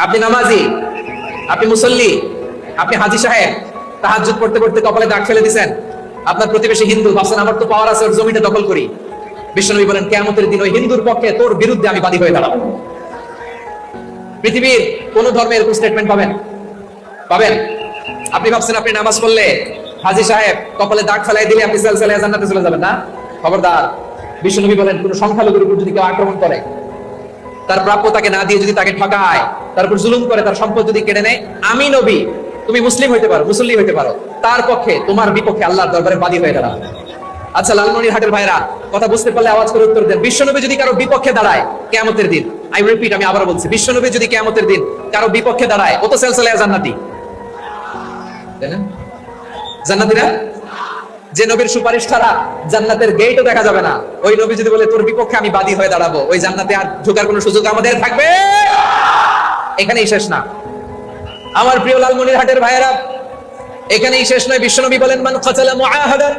আপনি নামাজি, আপনি মুসল্লি, আপনি হাজী সাহেব, তাহাজ্জুদ পড়তে পড়তে কপালে দাগ ফেলে দিয়েছেন। আপনার প্রতিবেশী হিন্দু, ভাবছেন আমার তো পাওয়ার আছে, ওর জমিটা দখল করি। বিশ্বনবী বলেন কিয়ামতের দিন ওই হিন্দুর পক্ষে তোর বিরুদ্ধে আমি বাদী হয়ে দাঁড়াবো। পৃথিবীর কোন ধর্মের এরকম স্টেটমেন্ট পাবেন? পাবেন? আপনি ভাবছেন আপনি নামাজ পড়লে হাজী সাহেব কপালে দাগ ফেলাই দিলে আপনি সালসালায়ে জান্নাতে চলে যাবেন না? খবরদার। বিশ্বনবী বলেন কোন সংখ্যালঘুর উপর যদি কেউ আক্রমণ করে, তার প্রাপ্য তাকে না দিয়ে যদি তাকে ঠকায়, তার উপর জুলুম করে, তার সম্পদ যদি কেড়ে নেয়, আমি নবী, তুমি মুসলিম হইতে পারো, মুসল্লি হইতে পারো, তার পক্ষে তোমার বিপক্ষে আল্লাহর দরবারে বাদী হয়ে দাঁড়াবে। আচ্ছা লালমনিরহাটের ভাইরা, কথা বুঝতে পারলে আওয়াজ করে উত্তর দেন। বিশ্বনবী যদি কারো বিপক্ষে দাঁড়ায় কিয়ামতের দিন, আই রিপিট, আমি আবার বলছি, বিশ্বনবী যদি কিয়ামতের দিন কারো বিপক্ষে দাঁড়ায়, ও তো সালসালায়ে জান্নাতি, তাই না? জান্নাতি না? যে নবীর সুপারিশ ছাড়া জান্নাতের গেটও দেখা যাবে না, ওই নবী যদি বলে তোর বিপক্ষে আমি বাদী হয়ে দাঁড়াবো, ওই জান্নাতে আর ঢোকার কোনো সুযোগ আমাদের থাকবে? এখানেই শেষ না আমার প্রিয় লালমনিরহাটের ভাইয়েরা, এখানেই শেষ নয়। বিশ্বনবী বলেন মান কাতালা মুআহাদান,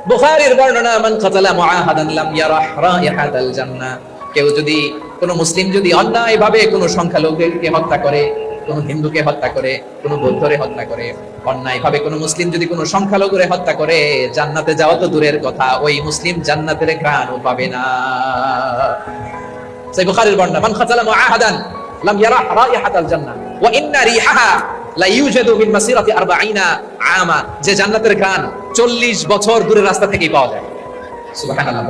বুখারীর বর্ণনা, মান কাতালা মুআহাদান লাম ইয়ারাহ রাইহাতাল জান্নাহ। কেউ যদি, কোন মুসলিম যদি অন্যায়ভাবে কোন সংখ্যালঘুকে হত্যা করে, কোন হিন্দুকে হত্যা করে, কোন বৌদ্ধরে হত্যা করে, অন্যায়ভাবে কোন মুসলিম যদি কোন সংখ্যালঘুরে হত্যা করে, জান্নাতে যাওয়া তো দূরের কথা, ওই মুসলিম জান্নাতের ঘ্রাণও পাবে না। সেই বুখারীর বর্ণনা, মান কাতালা মুআহাদান লাম ইয়ারাহ রাইহাতাল জান্নাহ ওয়া ইন্না রিহাহা লা ইউজাদু মিন মাসিরাতি 40 আমা। যে জান্নাতের ঘ্রাণ 40 বছর দূরের রাস্তা থেকেই পাওয়া যায়। সুবহানাল্লাহ।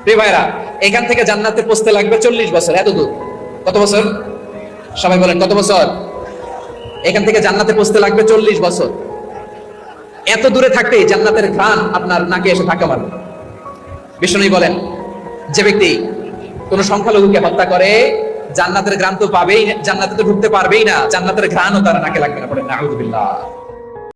প্রিয় ভাইরা, এখান থেকে জান্নাতে পৌঁছতে লাগবে 40 বছর। এত দূর, কত বছর? সবাই বলেন কত বছর? এখান থেকে জান্নাতে পৌঁছতে লাগবে 40 বছর। এত দূরে থাকতেই জান্নাতের ঘ্রাণ আপনার নাকে এসে ধাক্কা মারবে। বিষ্ণু বলেন যে ব্যক্তি কোন সংখ্যালঘুকে হত্যা করে, জান্নাতের ঘ্রাণ তো পাবেই, জান্নাতে তো ঢুকতে পারবেই না, জান্নাতের ঘ্রাণও তার নাকে লাগবে না। বলেন নাউযুবিল্লাহ।